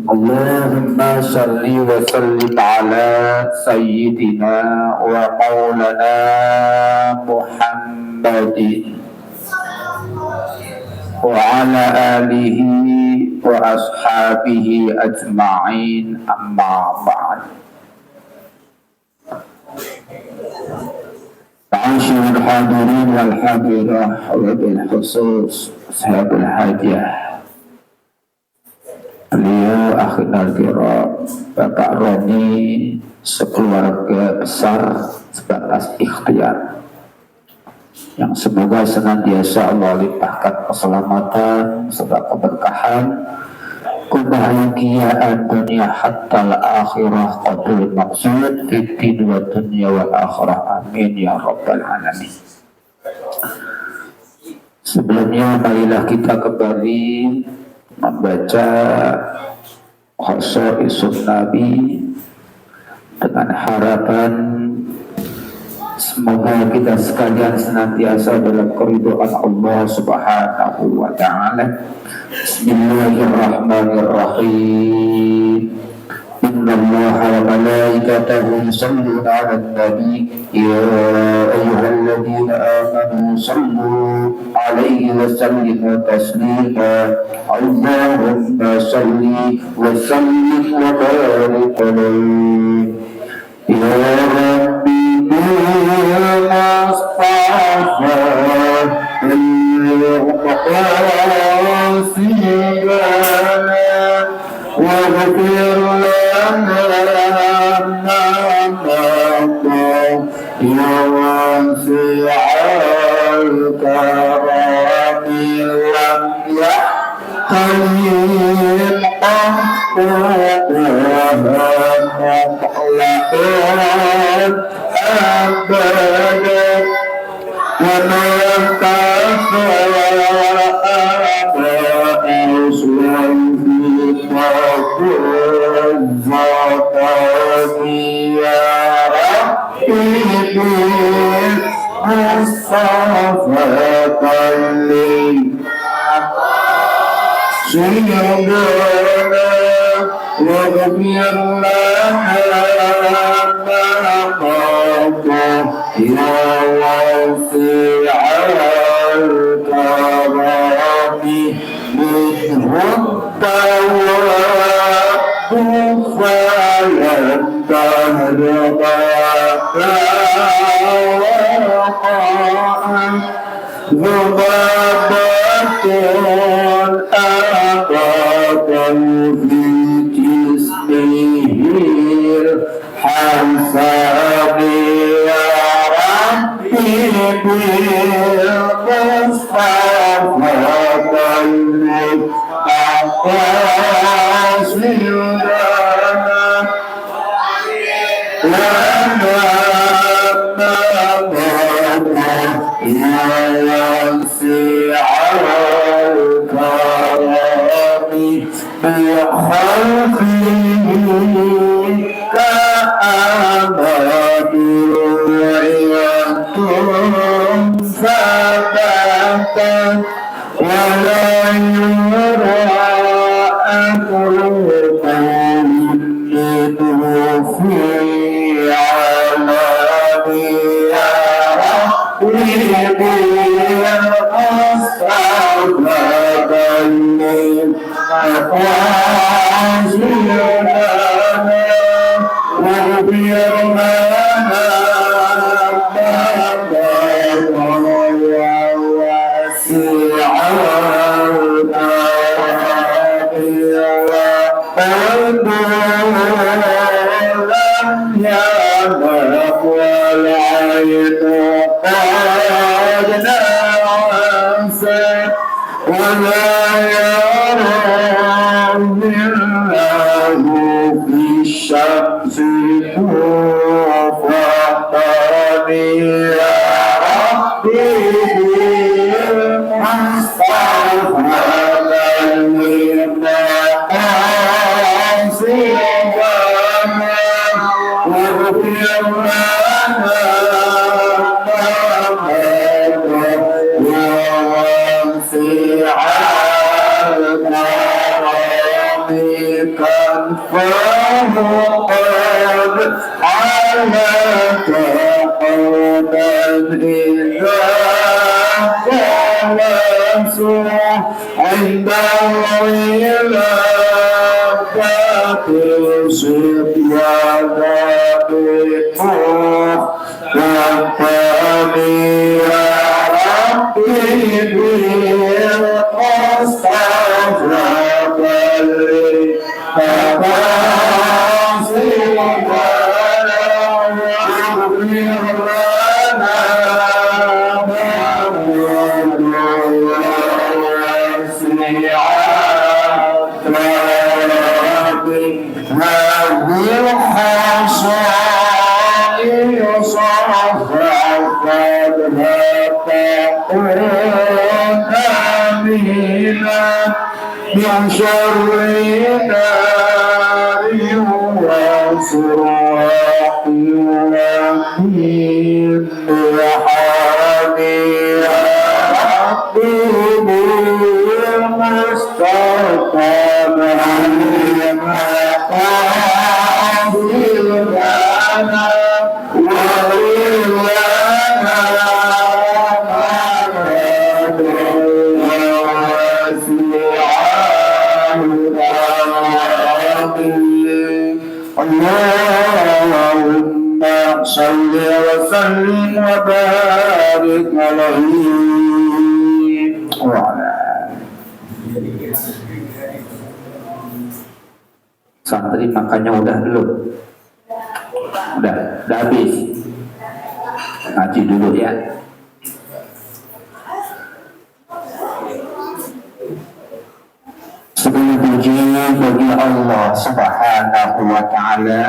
اللهم صل وسلم على سيدنا ومولانا محمد وعلى آله وأصحابه أجمعين أما بعد. معاشر الحاضرين والحاضرات وبالخصوص أصحاب الحاجة, beliau akhirnya kira Bapak Roni sekeluarga besar sebatas ikhtiar yang semoga senantiasa Allah limpahkan keselamatan serta keberkahan, kebahagiaan dunia hatta al-akhirah qadul maksud fitin wa dunia wal akhirah, amin ya rabbal alamin. Sebelumnya marilah kita kembali membaca Khosaisun Nabi dengan harapan semoga kita sekalian senantiasa dalam keridhaan Allah Subhanahu wa ta'ala. Bismillahirrahmanirrahim. Innallaha wa malaikatahu yusholluna 'alan nabi ya ayyuhalladzina amanu shallu 'alaihi wa sallimu taslima. Allahumma shalli wa sallim wa barik 'alaihi ya rabbi bil mustafa واغفر لنا يا واسع الكرم لم يحتمل أبدا وما America. فهقد على قوما إذا جلسوا عند الغلافة صبيانا وفاني يا ربي بالمصطفى من شر نار وصراح ومن رحمي يا ربي بالمصطفى اللهم صل وسلم وبارك عليه وعلى santri makannya udah belum? Udah habis. Ngaji dulu ya. Segala puji bagi Allah Subhanahu wa Ta'ala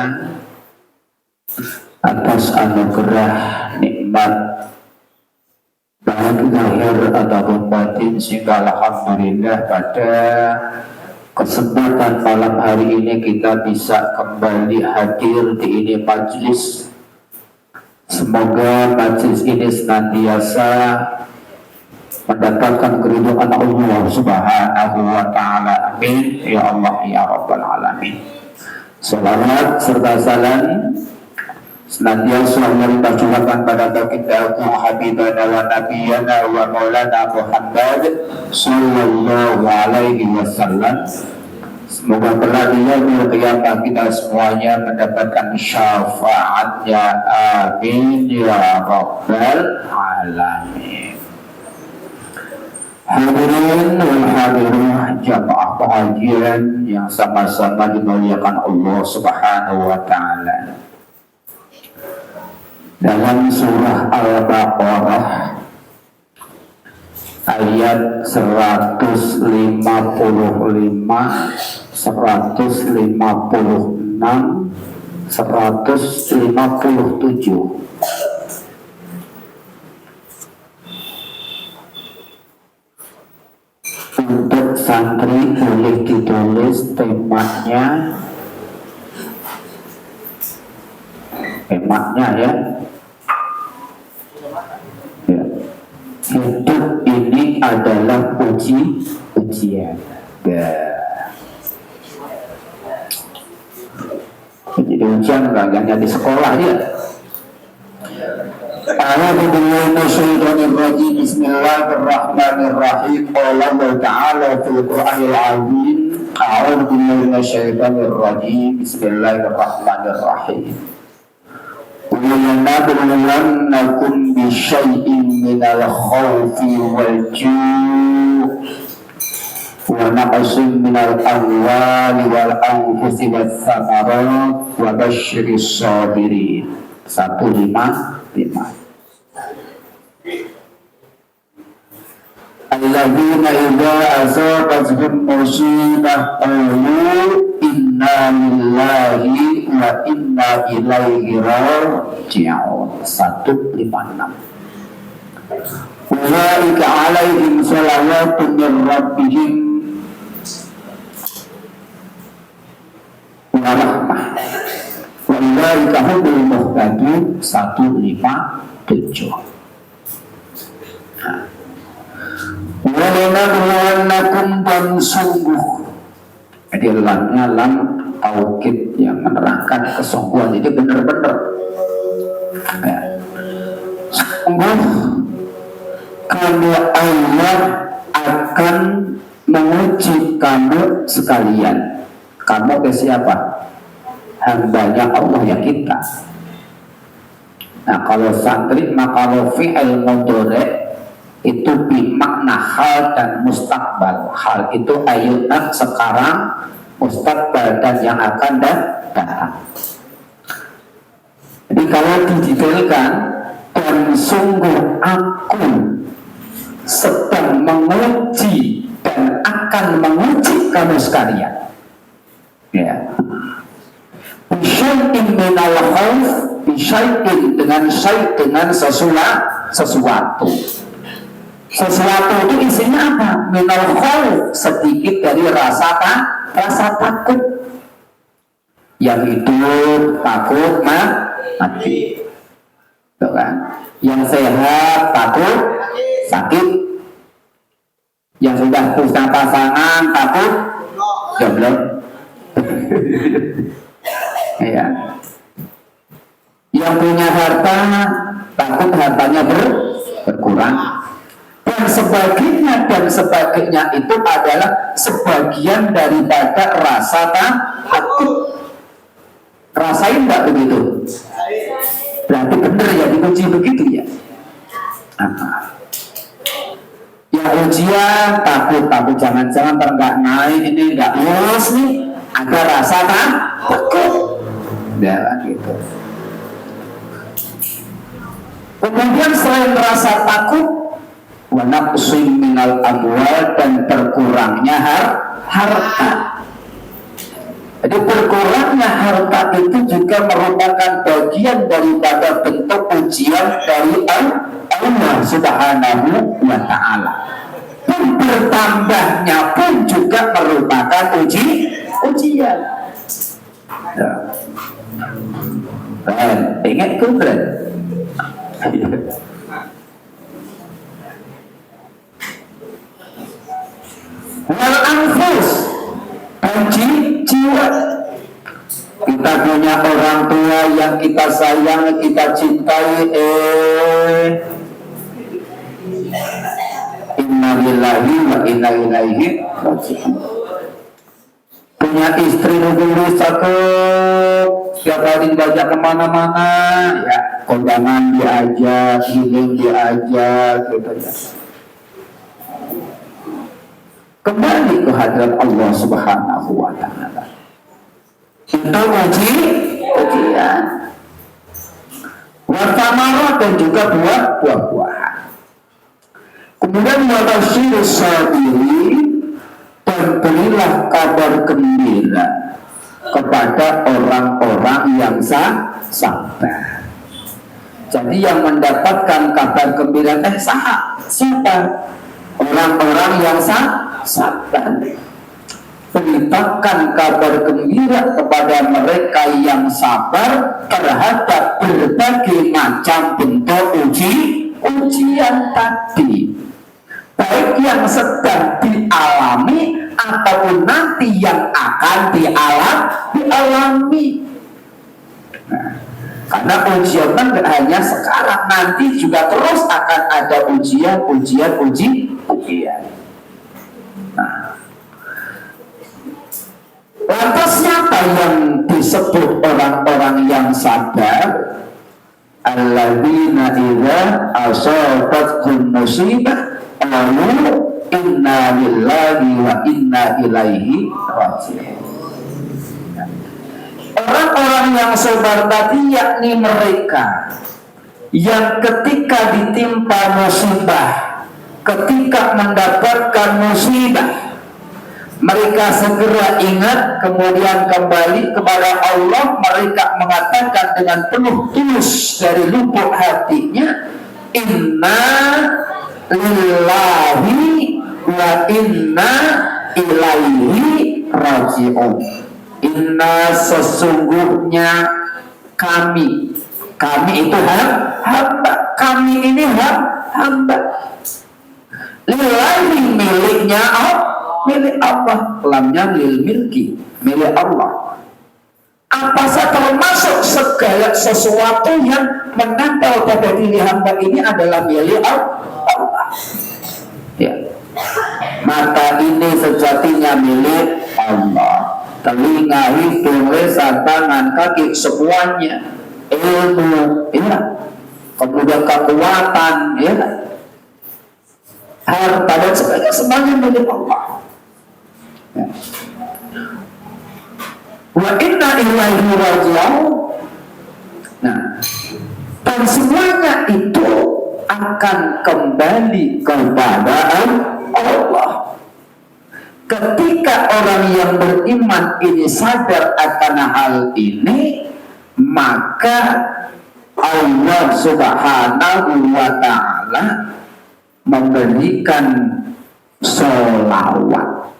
atas anugerah nikmat baik lahir ataupun batin, sehingga alhamdulillah pada kesempatan malam hari ini kita bisa kembali hadir di ini majlis. Semoga majlis ini senantiasa mendapatkan keridhaan Allah Subhanahu wa Ta'ala. Amin ya Allah ya Rabbal Alamin. Salawat serta salam senantiasa kita curahkan pada baginda Habibana wa Nabiyana wa Maulana Muhammad sallallahu alaihi wasallam. Semoga kelak di yaumil qiyamah kita semuanya mendapatkan syafaatnya. Amin ya Rabbal Alamin. Hadirin wal hadirah jamaah pengajian yang sama-sama dimuliakan Allah Subhanahu wa Ta'ala. Dalam surah Al-Baqarah ayat 155, 156, 157. Untuk santri boleh ditulis temanya ya. Hidup ini adalah ujian. Jadi ujian nggak hanya di sekolah ya. A'udzu billahi minasyaitonir rajim. Bismillahirrahmanirrahim. Qala Allah Ta'ala fil Qur'anil 'azim. A'udzu billahi minasyaitonir rajim. Bismillahirrahmanirrahim. وَلَنَبْلُوَنَّكُمْ بِشَيْءٍ مِنَ الْخَوْفِ وَالْجُوعِ وَنَقْصٍ مِنَ الْأَمْوَالِ وَالْأَنْفُسِ وَالثَّمَرَاتِ وَبَشِّرِ الصَّابِرِينَ. 155. Alladzina idza asabatuhum musibah qalu inna lillahi wa inna ilaihi raji'un. 156. Ulaika alaihim salawatun min rabbihim wa rahmah wa ulaika humul muhtadun. 157. Walanabluwannakum, dan sungguh Jadi lamnya lam taukid yang menerangkan kesungguhan. Jadi benar-benar ya. Sungguh kalau Allah akan menguji kamu sekalian. Kamu ke siapa? Hambanya Allah ya kita. Nah kalau santri maka kalau fi'il mudhari itu bermakna hal dan mustakbal. Hal itu ayat sekarang, mustakbal dan yang akan datang. Jadi kalau didetailkan, dan sungguh aku sedang menguji dan akan menguji kamu sekalian. Ya. Bisyai'in minal khauf, bisyai'in dengan syai' dengan sesuatu. Sesuatu itu isinya apa? Minal khauf, sedikit dari rasa takut. Yang hidup takut mati. Tuh kan? Yang sehat takut sakit. Yang sudah punya pasangan takut jomblo. Ya. Yang punya harta takut hartanya berkurang. Dan sebagainya itu adalah sebagian daripada rasa takut. Rasain nggak begitu? Berarti benar ya diuji begitu ya. Yang ujian takut jangan-jangan nggak naik ini nggak lulus nih, ada rasa takut. Ya gitu. Kemudian selain rasa takut, wa naqsin minal amwal, dan berkurangnya harta. Jadi berkurangnya harta itu juga merupakan bagian daripada bentuk ujian dari Allah Subhanahu wa Ta'ala. Dan bertambahnya pun juga merupakan ujian. Ingat kubran. Wal anfus, jiwa. Kita punya orang tua yang kita sayang, kita cintai. Inna lillahi wa inna ilaihi raji'un. Punya istri dulu cakep, setiap hari diajak kemana-mana, ya kondangan diajak, healing diajak, gitu ya. Kembali ke hadirat Allah Subhanahu wa Ta'ala. Itu ujian. Wartamarah dan juga buah-buahan. Kemudian wabashir sabiri, dan berilah kabar gembira kepada orang-orang yang sabar. Jadi yang mendapatkan kabar gembira siapa? Orang-orang yang sabar. Beritakan kabar gembira kepada mereka yang sabar terhadap berbagai macam bentuk ujian tadi, baik yang sedang dialami ataupun nanti yang akan dialami. Nah, karena ujian kan tidak hanya sekarang, nanti juga terus akan ada ujian. Nah, lantas siapa yang disebut orang-orang yang sabar? Alladzina idza asabathum musibah qalu inna lillahi wa inna ilaihi raji'un. Orang-orang yang sabar tadi yakni mereka yang ketika ditimpa musibah, ketika mendapatkan musibah, mereka segera ingat, kemudian kembali kepada Allah. Mereka mengatakan dengan penuh tulus dari lubuk hatinya, inna lillahi wa inna ilaihi raji'un. Inna, sesungguhnya kami itu hamba, kami ini hamba. Lillahi, miliknya milik Allah. Lamnya lil milki, milik Allah. Apa saja termasuk segala sesuatu yang menempel pada diri hamba ini adalah milik Allah. Ya. Mata ini sejatinya milik Allah. Telinga, hidung, lisan, tangan, kaki, semuanya. Ilmu, ya. Kemudian kekuatan, ya. Harta dan sebagainya, semuanya milik Allah. Ya. Wa inna ilaihi raji'un. Nah, dan semuanya itu akan kembali kepada Allah. Ketika orang yang beriman ini sadar akan hal ini, maka Allah Subhanahu wa ta'ala memberikan sholawat.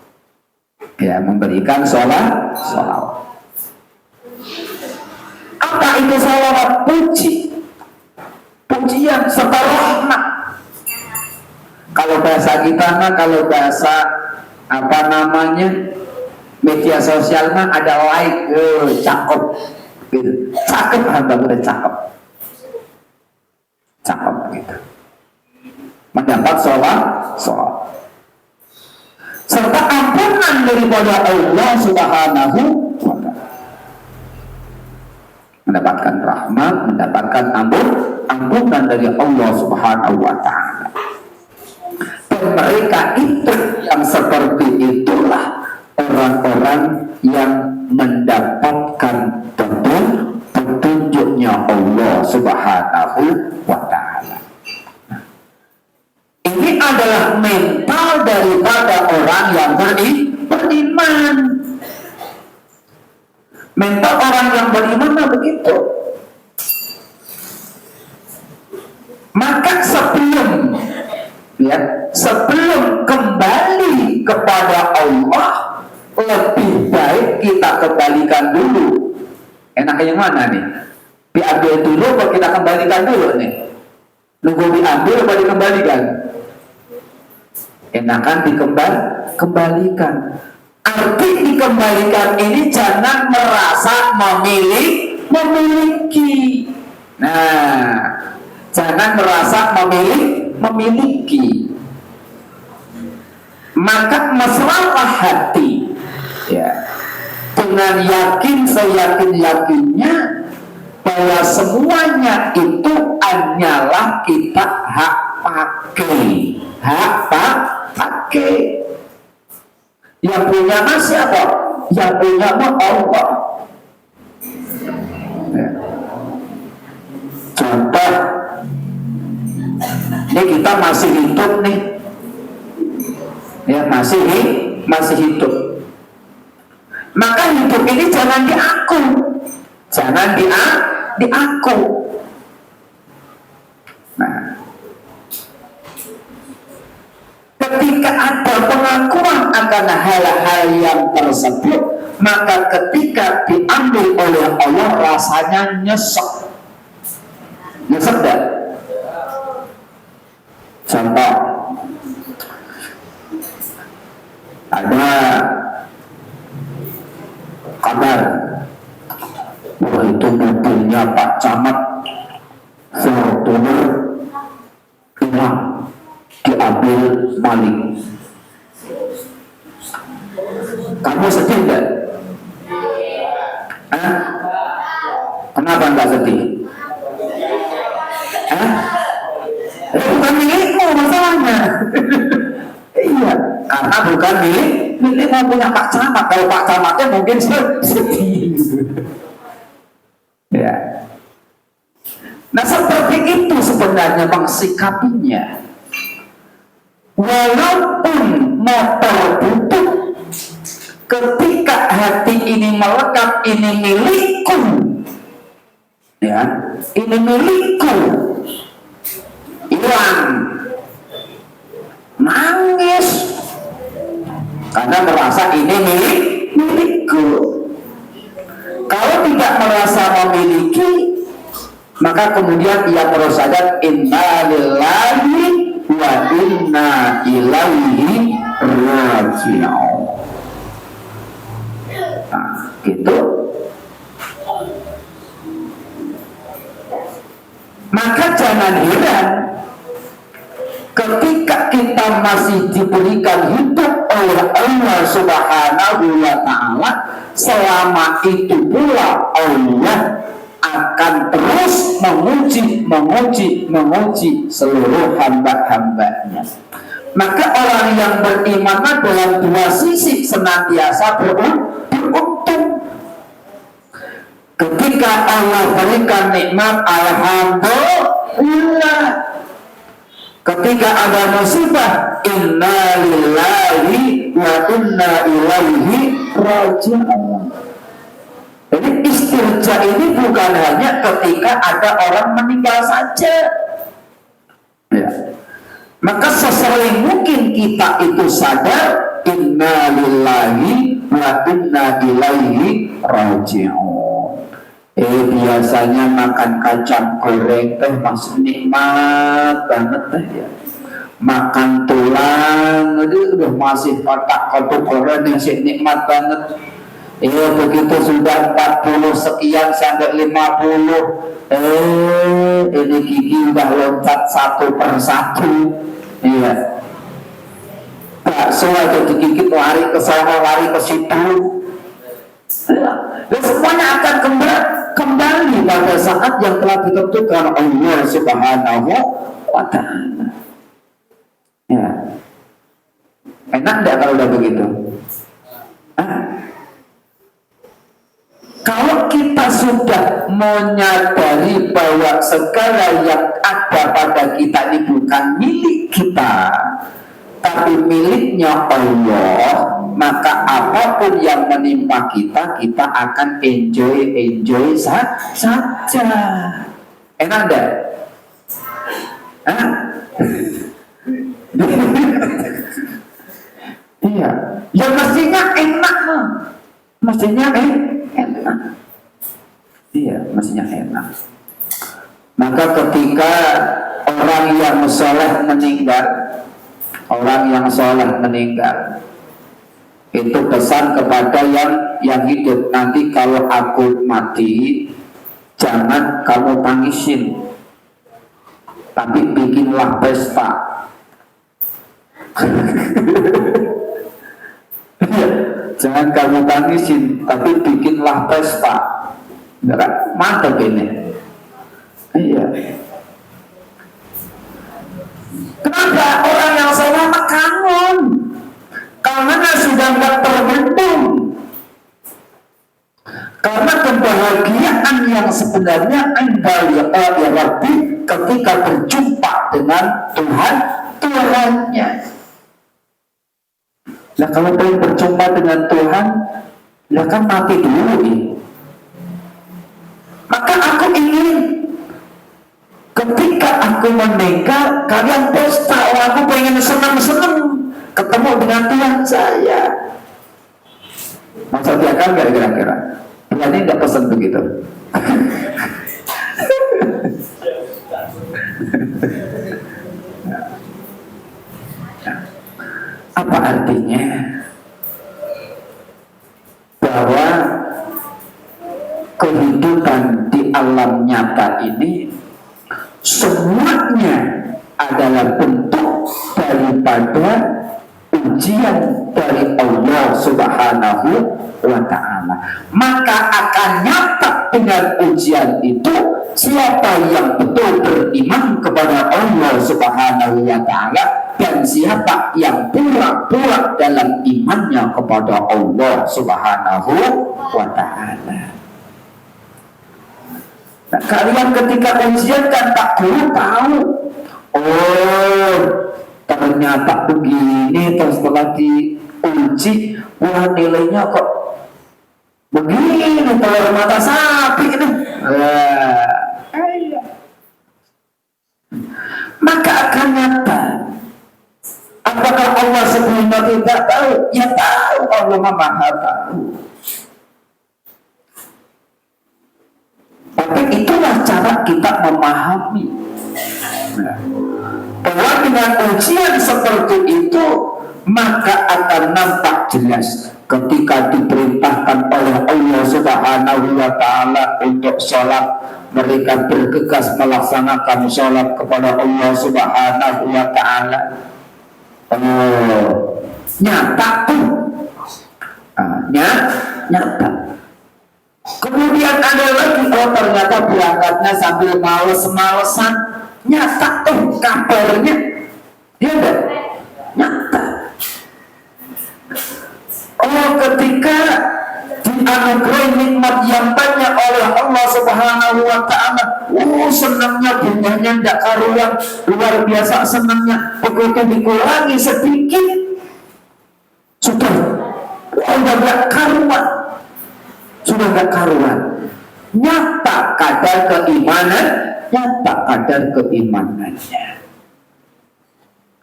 Ya, memberikan sholawat. Apa itu sholawat? Pujian serta rahmat. Kalau bahasa kita mah, kalau bahasa apa namanya media sosial mah ada like, cakep, gitu. Cakep, hamba udah cakep gitu. Mendapat sholawat serta ampunan daripada Allah Subhanahu wa ta'ala. Mendapatkan rahmat, mendapatkan ampunan dari Allah Subhanahu wa ta'ala. Dan mereka itu yang seperti itulah orang-orang yang mendapatkan petunjuknya Allah Subhanahu wa ta'ala. Ini adalah mental daripada orang yang beriman. Mental orang yang beriman begitu. Maka sebelum kembali kepada Allah, lebih baik kita kembalikan dulu. Enaknya yang mana nih? Diambil dulu atau kita kembalikan dulu nih? Nunggu diambil atau dikembalikan? Enakan dikembalikan. Arti dikembalikan ini jangan merasa memiliki. Nah, jangan merasa memiliki. Maka mesralah hati, ya, dengan yakin seyakin-yakinnya bahwa semuanya itu hanyalah kita hak pakai. Yang punya siapa? Yang punya Allah. Ya. Contoh, ini kita masih hidup nih, ya, masih hidup. Maka hidup ini jangan diaku, diaku. Nah, ketika ada pengakuan akan hal-hal yang tersebut, maka ketika diambil oleh Allah rasanya nyesek. Nyesek dah. Contoh, ada kabar bahwa itu mobilnya Pak Camat Fortuner hilang, diambil maling. Kamu sedih enggak? Kenapa enggak sedih? Bukan milikmu masalahnya. Iya, karena bukan milikmu, punya Pak Camat. Kalau Pak Camatnya mungkin sedih. Ya. Nah, seperti itu sebenarnya mengsikapinya. Walaupun motor butut, ketika hati ini melekat, ini milikku, ya, ini milikku, hilang, nangis karena merasa ini milikku. Kalau tidak merasa memiliki, maka kemudian ia terus saja inna lillahi wa inna ilaihi raji'un. Nah, gitu. Maka jangan heran ketika kita masih diberikan hidup oleh Allah Subhanahu wa Ta'ala, selama itu pula Allah akan terus menguji seluruh hamba-hambanya. Maka orang yang beriman dalam dua sisi senantiasa beruntung. Ketika Allah berikan nikmat, alhamdulillah. Ketika ada musibah, inna lillahi wa inna ilaihi raji'un. Jadi istirja ini bukan hanya ketika ada orang meninggal saja. Ya. Maka sesering mungkin kita itu sadar, inna lillahi wa inna ilaihi raji'un. Biasanya makan kacang goreng teh masih nikmat banget teh ya. Makan tulang itu udah masih kotak-kotak goreng yang nikmat banget. Begitu sudah 40 sekian sampai 50, ini gigi udah loncat satu per satu. Iya. Bakso aja digigit, lari ke sana, lari ke situ. Dan semuanya akan kembali pada saat yang telah ditentukan Allah Subhanahu wa Ta'ala. Ya. Enak enggak kalau udah begitu? Kalau kita sudah menyadari bahwa segala yang ada pada kita ini bukan milik kita, tapi miliknya Allah, maka apapun yang menimpa kita, kita akan enjoy saja. Enak enggak? Iya, ya mestinya enak, mestinya enak. Iya, mestinya enak. Maka ketika orang yang soleh meninggal, itu pesan kepada yang hidup, nanti kalau aku mati, jangan kamu tangisin, tapi bikinlah pesta. Jangan kamu tangisin, tapi bikinlah pesta. Mantap ini. Iya. Kenapa orang yang soleh kangen? Karena sudah nggak terbendung. Karena kebahagiaan yang sebenarnya indah ya Rabbi ketika berjumpa dengan Tuhannya. Nah kalau pengen berjumpa dengan Tuhan, ya kan mati dulu ini. Maka aku ingin ketika aku meninggal, kalian pesta. Aku pengen senang-senang ketemu dengan Tuhan saya. Masa dia kan gak kira-kira? Tuhan ini gak pesan begitu. Apa artinya? Bahwa kehidupan di alam nyata ini semuanya adalah bentuk daripada ujian dari Allah Subhanahu wa Ta'ala. Maka akan nyata dengan ujian itu siapa yang betul beriman kepada Allah Subhanahu wa Ta'ala dan siapa yang pura-pura dalam imannya kepada Allah Subhanahu wa Ta'ala. Nah, kalian ketika ujian kan tak perlu tahu, oh ternyata begini, terus setelah diuji, wah nilainya kok begini, telur mata sapi ini. Maka akan nyata. Apakah Allah sebelumnya tidak tahu? Ya tahu, Allah Maha tahu. Tapi itulah cara kita memahami. Bahwa dengan ujian seperti itu, maka akan nampak jelas ketika diperintahkan oleh Allah Subhanahu wa Ta'ala untuk sholat, mereka bergegas melaksanakan sholat kepada Allah Subhanahu wa Ta'ala. Nyata tuh, nyata. Kemudian ada lagi, ternyata berangkatnya sambil males-malesan. Nyata tuh kabarnya, dia enggak nyata. Ketika dianugerahi nikmat yang banyak oleh Allah Subhanahu wa Ta'ala, senangnya, bunganya tidak karuan, luar biasa senangnya. Begitu dikurangi sedikit, sudah nggak karuan, sudah nggak karuan. Nyata kadar keimanan, nyata kadar keimanannya.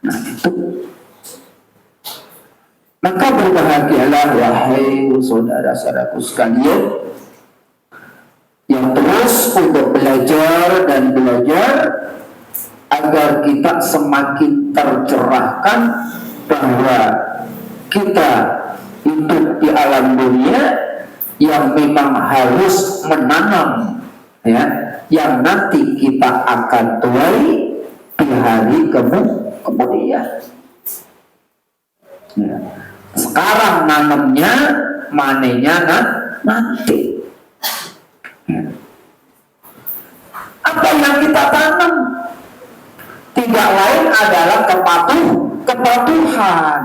Nah itu. Maka berbahagialah wahai saudara-saudaraku sekalian yang terus untuk belajar dan belajar agar kita semakin tercerahkan bahwa kita hidup di alam dunia yang memang harus menanam, ya, yang nanti kita akan tuai di hari kemudian. Ya. Sekarang nanamnya, manenya nanti. Ya. Apa yang kita tanam tidak lain adalah kepatuhan.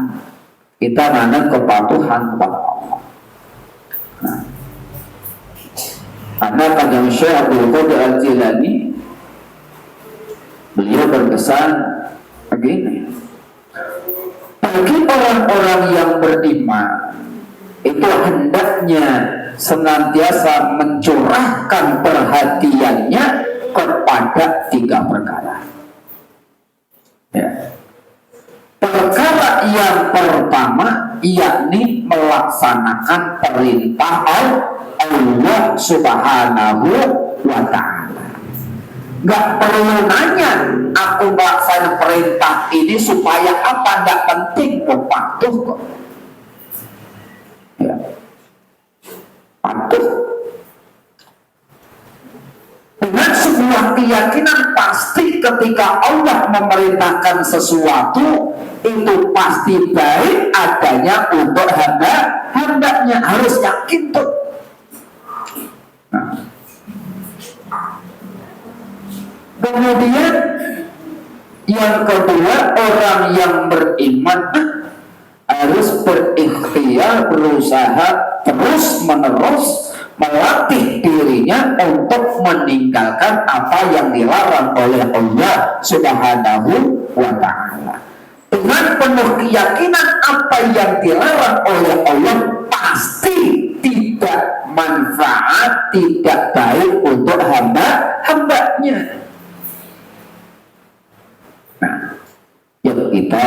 Kita nanam kepatuhan kepada Allah. Nah, karena Kanjeng Syekh Abdul Qadir Al-Jilani, beliau berpesan begini, bagi orang-orang yang beriman itu hendaknya senantiasa mencurahkan perhatiannya kepada 3 perkara. Ya. Perkara yang pertama yakni melaksanakan perintah Allah Subhanahu wa Ta'ala. Gak perlu nanya, aku melaksanakan perintah ini supaya apa? Gak penting, kok patuh kok. Ya. Patuh. Dengan sebuah keyakinan pasti ketika Allah memerintahkan sesuatu itu pasti baik adanya untuk hamba-hambanya, harus yakin tuh. Nah. Kemudian yang kedua, orang yang beriman harus berikhtiar, berusaha terus menerus melatih dirinya untuk meninggalkan apa yang dilarang oleh Allah Subhanahu wa Ta'ala. Dengan penuh keyakinan apa yang dilarang oleh Allah pasti tidak manfaat, tidak baik untuk hamba-hambanya. Nah, yuk kita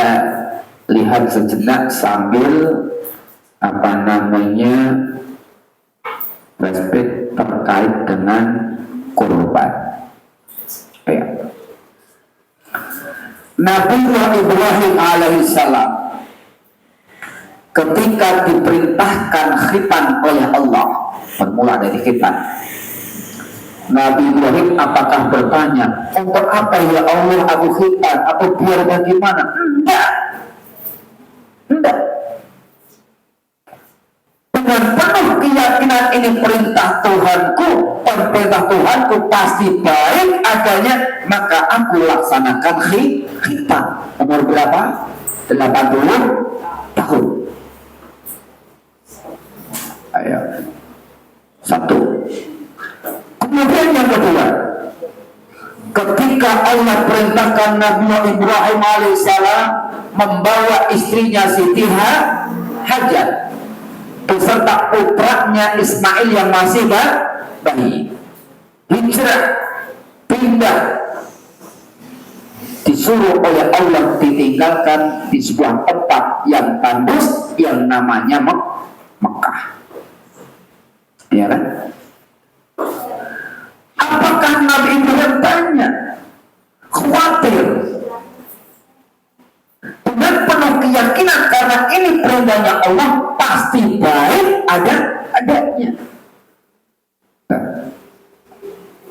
lihat sejenak sambil respect terkait dengan kurban. Ya. Nabi Ibrahim alaihissalam ketika diperintahkan khitan oleh Allah, bermula dari khitan, Nabi Ibrahim apakah bertanya, untuk apa ya Allah aku khitan, atau biar bagaimana? Enggak. Dengan penuh keyakinan ini perintah Tuhanku, dan perintah Tuhanku pasti baik adanya, maka aku laksanakan khitan. Umur berapa? 80 tahun. Ayo. 1. Kemudian yang kedua, ketika Allah perintahkan Nabi Ibrahim alaihissalam membawa istrinya Siti Hajar beserta putranya Ismail yang masih bayi, hijrah, pindah, disuruh oleh Allah ditinggalkan di sebuah tempat yang tandus yang namanya Mekah. Ya kan? Apakah Nabi Ibrahim tanya? Khawatir. Dengan penuh keyakinan karena ini perintahnya Allah, pasti pasti baik adanya.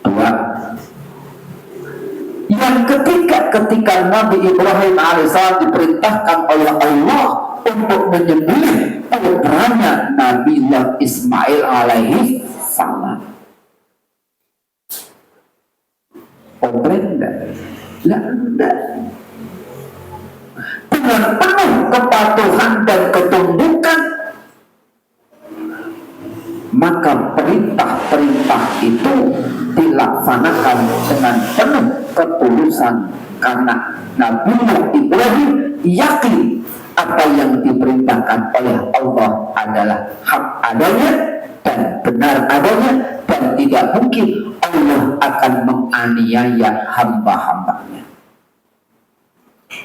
Dua. Yang ketiga, ketika Nabi Ibrahim alaihissalam diperintahkan oleh Allah untuk menyembelih putranya Nabiullah Ismail alaihi salam. Komplain enggak? Enggak. Dengan penuh kepatuhan dan ketundukan, maka perintah-perintah itu dilaksanakan dengan penuh ketulusan karena Nabiullah Ibrahim yakin apa yang diperintahkan oleh Allah adalah hak adanya dan benar adanya, dan tidak mungkin Allah akan menganiaya hamba-hambanya.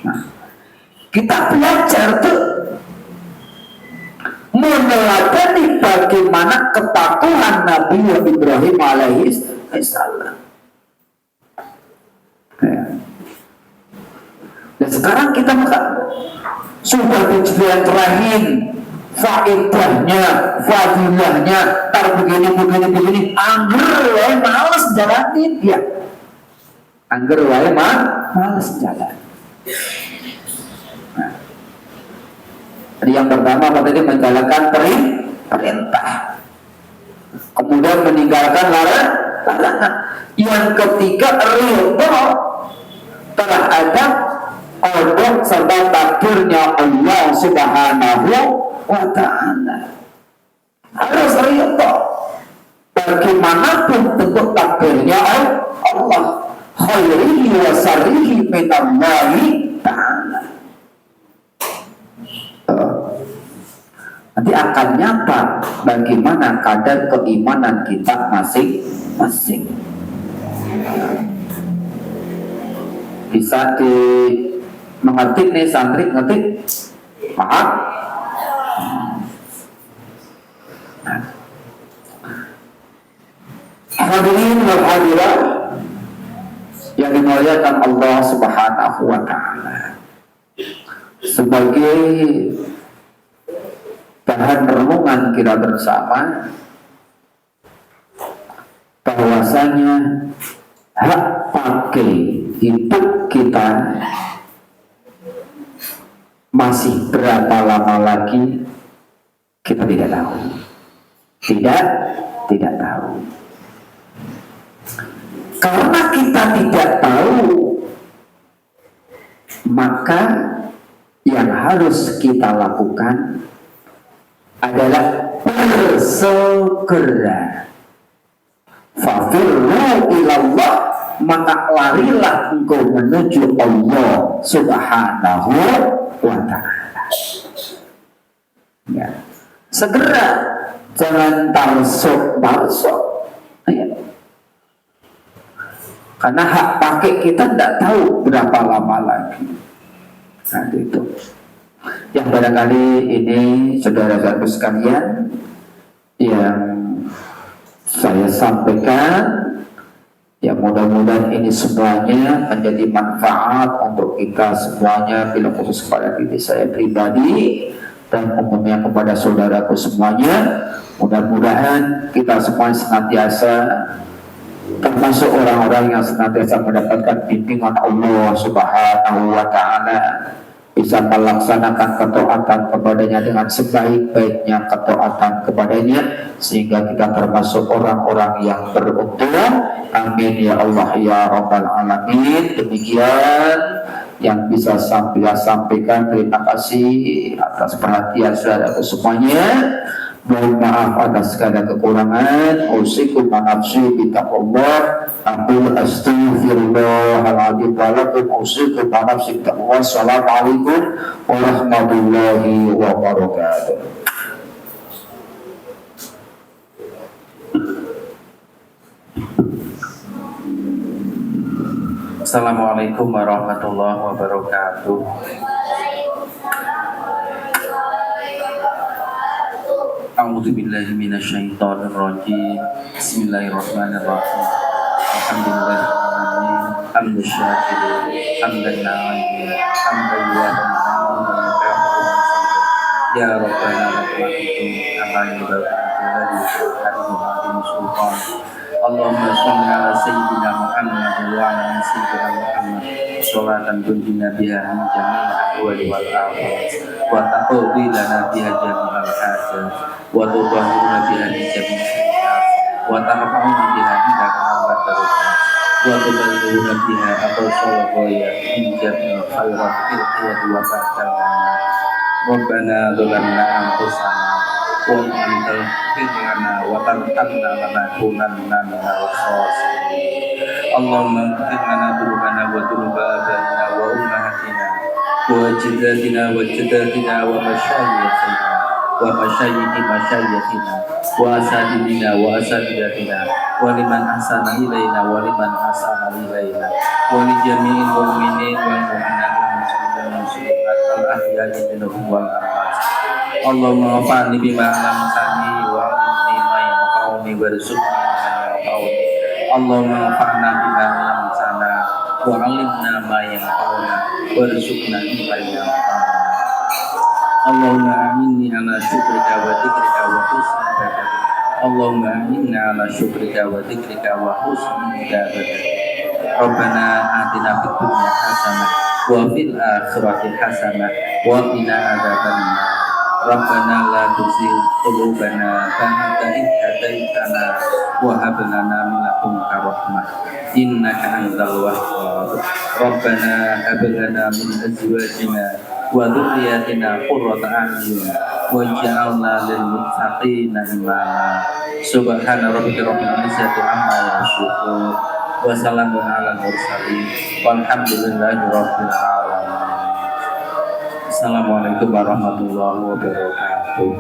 Nah, kita belajar tuh meneladani bagaimana kepatuhan Nabi Ibrahim alaihissalam. Ya. Dan sekarang kita sudah dijelajahin faedahnya, fadilahnya, tar begini, angger wae males jalanin ya. Angger wae males jalan. Nah, yang pertama apa tadi? Menjalankan perintah, kemudian meninggalkan larangan. Yang ketiga, ridho terhadap qada serta takdirnya Allah Subhanahu wa ta'ala. Harus ridho bagaimanapun bentuk takdirnya Allah, khairihi wa syarrihi minallahi ta'ala. Nanti akan nyata bagaimana kadar keimanan kita masing-masing. Bisa mengetik nih santri, ngetik paham? Hadirin wal hadirat yang dimuliakan Allah Subhanahu wa ta'ala, sebagai bahan renungan kita bersama bahwasanya hak pakai hidup kita masih berapa lama lagi kita tidak tahu. Tidak tahu. Karena kita tidak tahu, maka yang harus kita lakukan adalah bersegera. Fafirru ilallah, maka larilah engkau menuju Allah Subhanahu wa ta'ala. Ya. Segera, jangan tarsuk. Ya. Karena hak pakai kita tidak tahu berapa lama lagi. Nah itu yang barangkali ini saudara-saudara sekalian yang saya sampaikan. Ya, mudah-mudahan ini semuanya menjadi manfaat untuk kita semuanya, bila khusus kepada diri saya pribadi dan umumnya kepada saudaraku semuanya. Mudah-mudahan kita semua senantiasa termasuk orang-orang yang senantiasa mendapatkan bimbingan Allah Subhanahu wa ta'ala, bisa melaksanakan ketaatan kepadanya dengan sebaik-baiknya ketaatan kepadanya, sehingga kita termasuk orang-orang yang beruntung. Amin ya Allah ya Rabbal Alamin. Demikian yang bisa saya sampaikan. Terima kasih atas perhatian saudara semuanya. Mohon maaf atas segala kekurangan. Usikum nafsi bitaqwallah. Aku astaghfirullahaladzim wa lakum. Usikum nafsi bitaqwallah. Assalamualaikum warahmatullahi wabarakatuh. Assalamualaikum warahmatullahi wabarakatuh. A'udzubillahi minasyaitonir rajim. Bismillahirrahmanirrahim. Alhamdulillahirabbil hamdan syakirin hamdan na'imin hamdan Ya Rabbana lakal hamdu kama yanbaghi li jalali wajhika wa sultan. Allahumma shalli ala sayyidina Muhammad wa ala sayyidina Muhammad sholatan tunjina biha min jami'il ahwali wal afat wa taqdi lana biha jami'al hajat wa tudahhirna biha min jami'il sayyi'at wa tarfa'una biha indaka a'la darajat wa tuballighuna biha aqsal ghayat min jami'il khairat fil hayati wa ba'dal mamat. Rabbana dzalamna anfusana wa in lam taghfir lana wa tarhamna lanakunanna minal khasirin. Allahumma ighfir lana dzunubana wa dzunuba abaina wa ummahatina wa ajdadina wa jaddatina wa masyayikhina wa masyayikhi masyayikhina wa asadidina wa asadidatina wa liman ahsana ilaina wa liman ahsana ilaina wa li jami'il mu'minin wal mu'minat wal muslimin wal muslimat wal ahya'i minhum wal amwat. Allahumma fa'ni bima alamtani wa 'allimni ma yanfa'uni warzuqni ma yanfa'uni. Allahumma fa'na bima alamtana wa 'allimna ma yanfa'una warzuqna ma yanfa'una. Allahumma a'inni ala syukrika wa dzikrika wa husni ibadatik. Allahumma a'inna ala syukrika wa dzikrika wa husni ibadatik. Rabbana atina fid dunya hasanah wa fil akhirati hasanah wa qina adzabannar. Rabbana la tuzigh qulubana ba'da idh hadaitana wa hab lana min ladunka rahmah innaka antal wahhab. Rabbana hab lana min azwajina wa dhurriyyatina qurrata a'yun waj'alna lil muttaqina imama. Subhana rabbika rabbil izzati amma yasifun wa salamun alal mursalin walhamdulillahi rabbil alamin. Assalamualaikum warahmatullahi wabarakatuh.